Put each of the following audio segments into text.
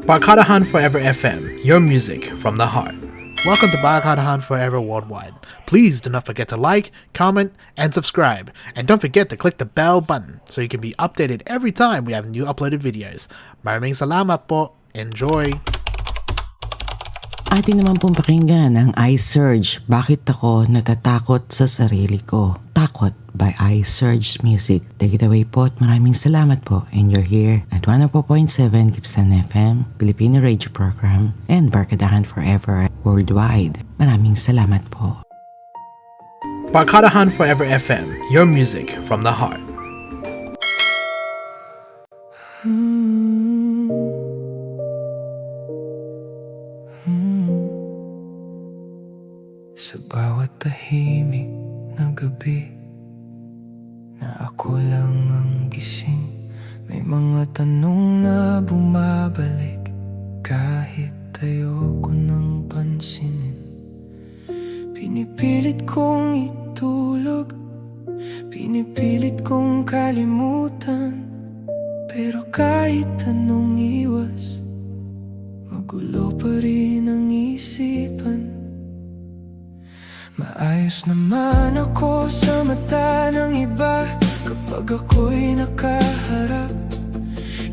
Barkadahan Forever FM, your music from the heart. Welcome to Barkadahan Forever Worldwide. Please do not forget to like, comment, and subscribe. And don't forget to click the bell button so you can be updated every time we have new uploaded videos. Maraming salamat po. Enjoy! Atin naman pong pakinggan ang I Surge, Bakit Ako Natatakot sa Sarili Ko. Takot by I Surge Music. Take it away po at maraming salamat po. And you're here at 104.7 Gibson FM, Filipino Radio Program, and Barkadahan Forever Worldwide. Maraming salamat po. Barkadahan Forever FM, your music from the heart. Sa bawat tahimik na gabi na ako lang ang gising, may mga tanong na bumabalik kahit ayoko nang pansinin. Pinipilit kong itulog, pinipilit kong kalimutan, pero kahit anong iwas, magulo pa rin ang isipan. Maayos naman ako sa mata ng iba kapag ako'y nakaharap.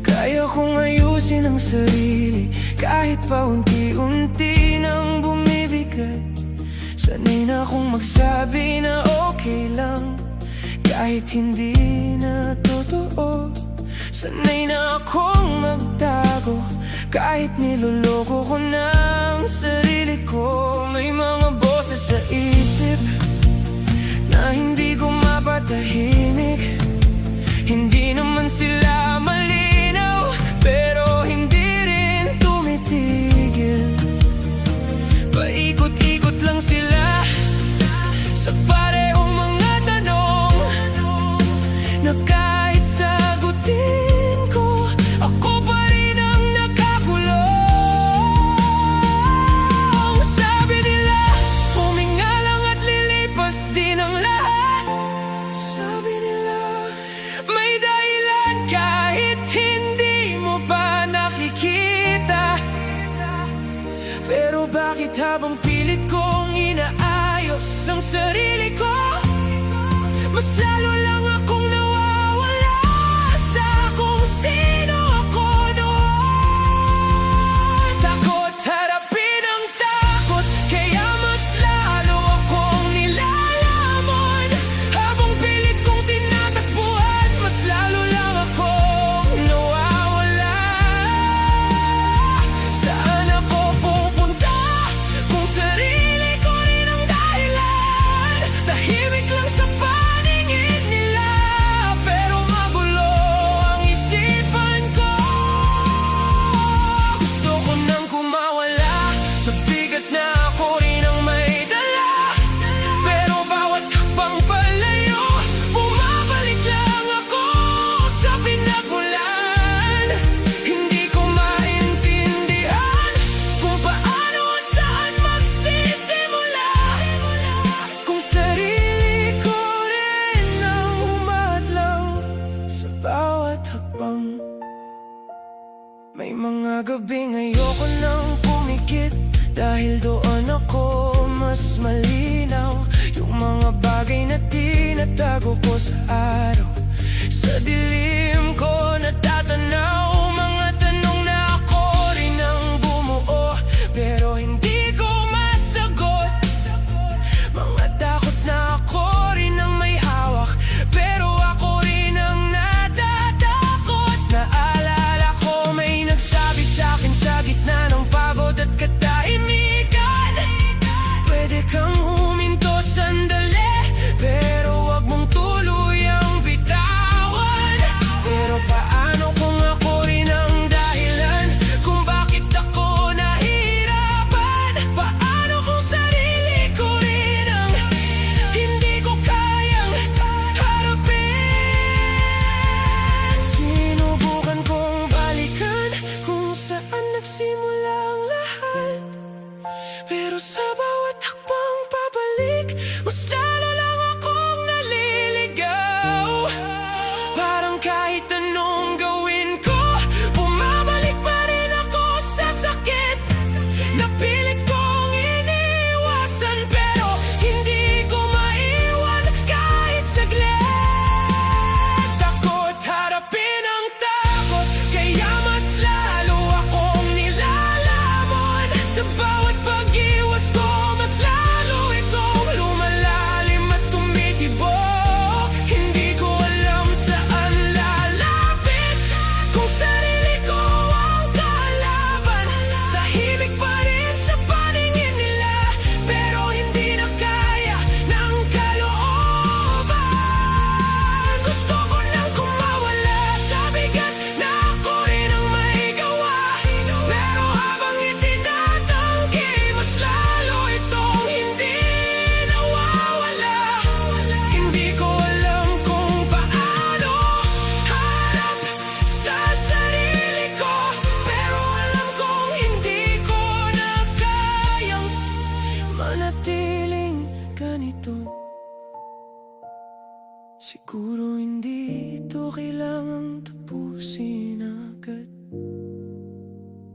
Kaya kong ayusin ang sarili kahit pa unti-unti nang bumibigat. Sanay na akong magsabi na okay lang kahit hindi na totoo. Sanay na akong magtago kahit niloloko ko ng sarili ko. May mga boses sa isip na hindi ko mapatahimik. Hindi naman sila malinaw, pero hindi rin tumitigil. Paikot-ikot lang sila sa parehong mga tanong na kahit sagutin ko, ako pa rin ang nakakulong. Sabi nila, huminga lang at lilipas din ang lahat. Sabi nila, may dahilan kahit hindi mo pa nakikita. Pero bakit habang pilit kong inaayos ang sarili ko, mas lalo lang akong nawawala sa kung sino ako noon. Takot harapin ang takot, kaya mas lalo akong nilalamon. Habang pilit kong tinatakbuhan, mas lalo lang akong nawawala. Saan ako pupunta kung sarili ko rin ang dahilan? Tahimik lang sa paningin nila, pero magulo ang isipan ko. Gusto ko nang kumawala sa bigat na ako rin ang may dala. Pero bawat hakbang palayo, bumabalik lang ako sa pinagmulan. Hindi ko maintindihan kung paano at saan magsisimula, kung sarili ko rin ang humadlang sa bawat hakbang. May mga gabing ayoko nang pumikit dahil doon ako mas malinaw. Yung mga bagay na tinatago ko sa araw, sa dilim ko natatanaw. Mga tanong na ako rin ang bumuo, pero hindi ko masagot. Mga takot na ako rin ang may hawak, pero ako rin ang natatakot. Naalala ko may nagsabi sa'kin sa gitna ng pagod at katahimikan, pwede kang huminto sandali, pero wag mong tuluyang bitawan.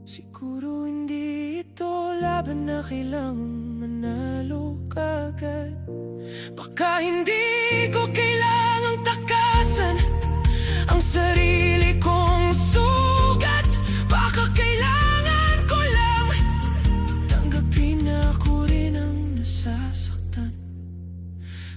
Siguro hindi ito laban na kailangang manalo kagad. Baka hindi ko kailangang takasan ang sarili kong sugat. Baka kailangan ko lang tanggapin na ako rin ang nasasaktan.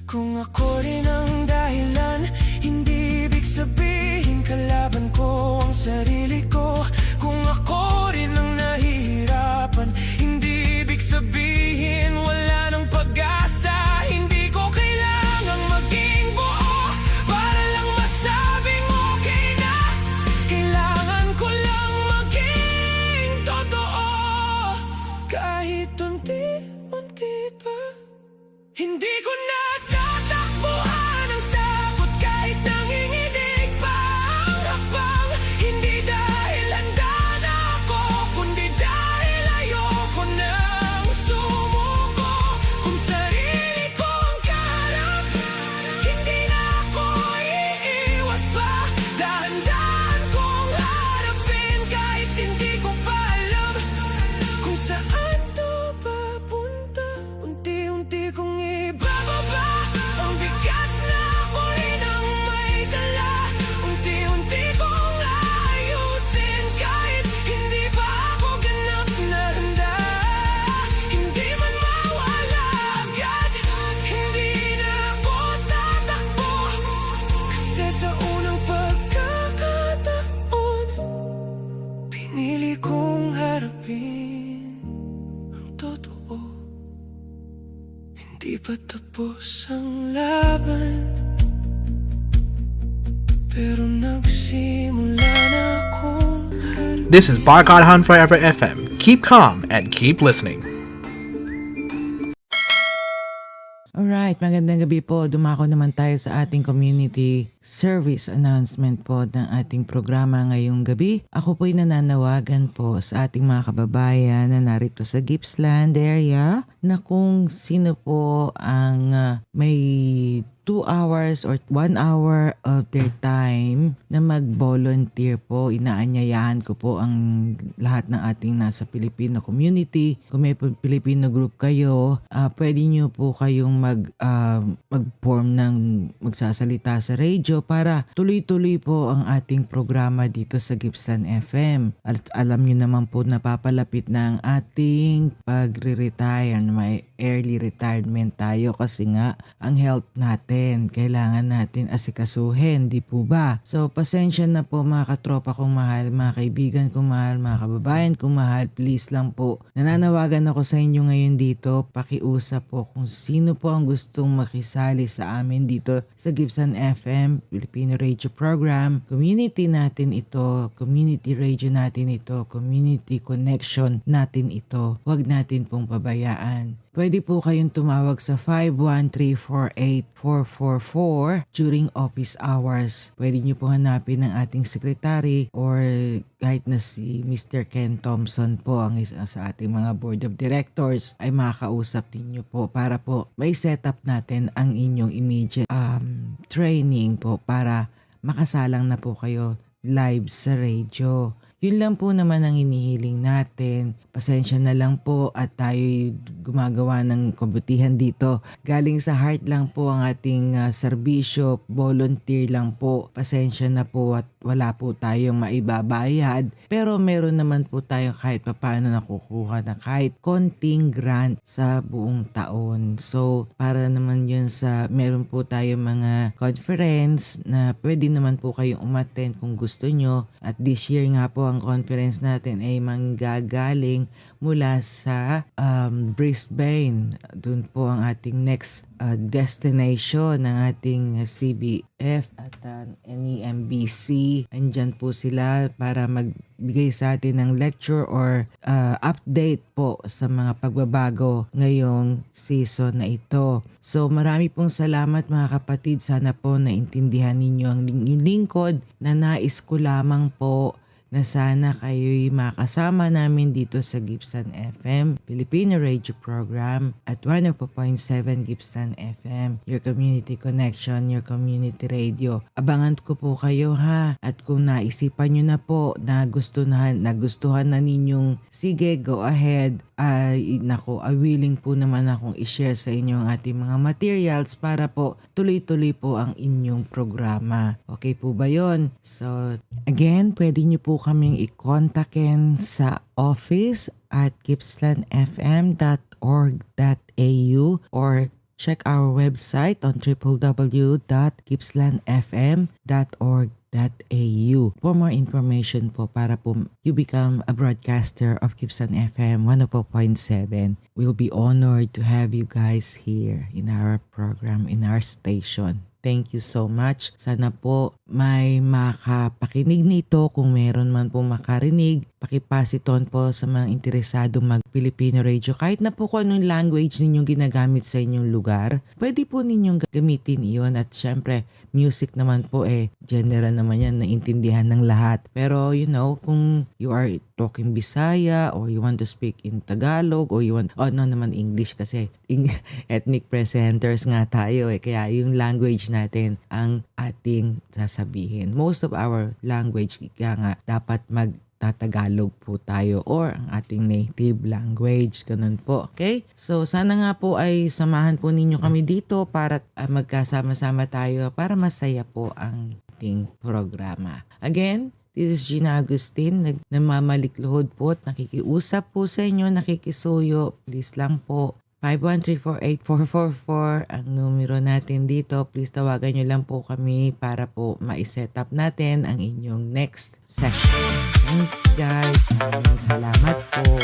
Kung ako rin ang dahilan, hindi ibig sabihin kalaban ko ang sarili ko. Kung ako rin ang nahihirapan, hindi ibig sabihin wala nang pag-asa. Hindi ko kailangang maging buo para lang masabing okay na. Kailangan ko lang maging totoo, kahit unti-unti pa. Hindi ko na tatakbuhan ang takot kahit nanginginig pa ang habang. Hindi dahil handa na ako, kundi dahil ayoko nang sumuko. Kung sarili ko ang kaharap, hindi na ako iiwas pa. Dahan-dahan kong harapin kahit hindi ko pa alam kung saan to papunta. Unti-unti kong ibababa ang bigat na ako rin ang may dala. Unti-unti kong ayusin kahit hindi pa ako ganap na handa. Hindi man mawala agad, hindi na ako tatakbo. Kasi sa unang pagkakataon, pinili kong harapin ang totoo. Hindi pa tapos ang laban, pero nagsimula na akong harapin. This is Barcode Hunt Forever FM. Keep calm and keep listening. Alright, magandang gabi po. Dumako naman tayo sa ating community service announcement po ng ating programa ngayong gabi. Ako po'y nananawagan po sa ating mga kababayan na narito sa Gippsland area na kung sino po ang may 2 hours or 1 hour of their time na mag-volunteer po. Inaanyayahan ko po ang lahat ng ating nasa Filipino community. Kung may Filipino group kayo, pwede nyo po kayong mag-form ng magsasalita sa radio para tuloy-tuloy po ang ating programa dito sa Gippsland FM. At alam nyo naman po napapalapit na ang ating pagre-retire. May early retirement tayo kasi nga ang health natin kailangan natin asikasuhin, di po ba? So pasensya na po mga katropa kong mahal, mga kaibigan kong mahal, mga kababayan kong mahal, please lang po. Nananawagan ako sa inyo ngayon dito, pakiusap po kung sino po ang gustong makisali sa amin dito sa Gippsland FM, Filipino Radio Program. Community natin ito, community radio natin ito, community connection natin ito. Huwag natin pong pabayaan. Pwede po kayong tumawag sa 513484444 during office hours. Pwede nyo po hanapin ang ating secretary or kahit na si Mr. Ken Thompson po ang isa sa ating mga board of directors ay makakausap ninyo po para po may setup natin ang inyong immediate training po para makasalang na po kayo live sa radio. Yun lang po naman ang inihiling natin. Pasensya na lang po at tayo gumagawa ng kabutihan dito. Galing sa heart lang po ang ating serbisyo, volunteer lang po. Pasensya na po at wala po tayong maibabayad. Pero meron naman po tayo kahit paano nakukuha na kahit konting grant sa buong taon. So para naman yun sa meron po tayong mga conference na pwede naman po kayong umattend kung gusto nyo. At this year nga po ang conference natin ay manggagaling mula sa Brisbane. Doon po ang ating next destination ng ating CBF at NEMBC. Andyan po sila para magbigay sa atin ng lecture or update po sa mga pagbabago ngayong season na ito. So marami pong salamat mga kapatid. Sana po naintindihan ninyo ang inyong lingkod na nais ko lamang po na sana kayo'y makasama namin dito sa Gibson FM, Filipino Radio Program at 104.7 Gibson FM, your community connection, your community radio. Abangan ko po kayo ha. At kung naisipan nyo na po na nagustuhan na ninyong, sige, go ahead. Willing po naman akong i-share sa inyo ang ating mga materials para po tuloy-tuloy po ang inyong programa. Okay po ba yon? So, again, pwede nyo po kaming i-contactin sa office at gippslandfm.org.au or check our website on www.gippslandfm.org.au for more information po para po you become a broadcaster of Gibson FM 104.7. We'll be honored to have you guys here in our program, in our station. Thank you so much. Sana po may makapakinig nito. Kung meron man po makarinig, pakipass ito po sa mga interesado mag-Filipino radio. Kahit na po kung anong language ninyong ginagamit sa inyong lugar, pwede po ninyong gamitin iyon. At syempre, music naman po general naman yan, naintindihan ng lahat. Pero kung you are talking Bisaya or you want to speak in Tagalog or you want, naman English kasi ethnic presenters nga tayo kaya yung language natin ang ating sasabihin. Most of our language kaya nga dapat magtatagalog po tayo or ang ating native language. Ganun po. Okay? So, sana nga po ay samahan po ninyo kami dito para magkasama-sama tayo para masaya po ang ating programa. Again, this is Gina Agustin, namamalikluhod po at nakikiusap po sa inyo, nakikisuyo. Please lang po, 513-48444 ang numero natin dito. Please tawagan nyo lang po kami para po ma-set up natin ang inyong next session. Thank you guys. Maraming salamat po.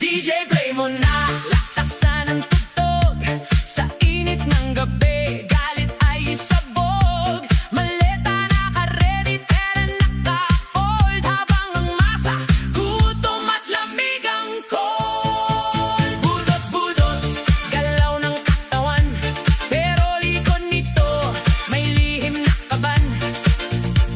DJ play mo na, lakasan ang tugtog. Sa init ng gabi, galit ay isabog. Maleta naka-ready, pera naka-fold. Habang ang masa, gutom at lamig ang cold. Budots-budots, galaw ng katawan. Pero likod nito, may lihim na kaban.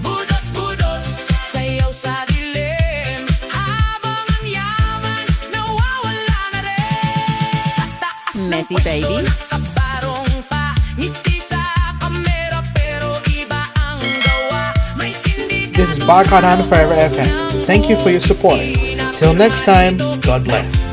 Budots-budots, sayaw sa dilim. Habang ang yaman, nawawala na rin. Sa taas ng Messy pwesto, baby. nakabarong pa. Ngiti sa kamera, pero iba ang gawa. May sindigan. This is Barcode Forever FM. Thank you for your support. Till next time, God bless.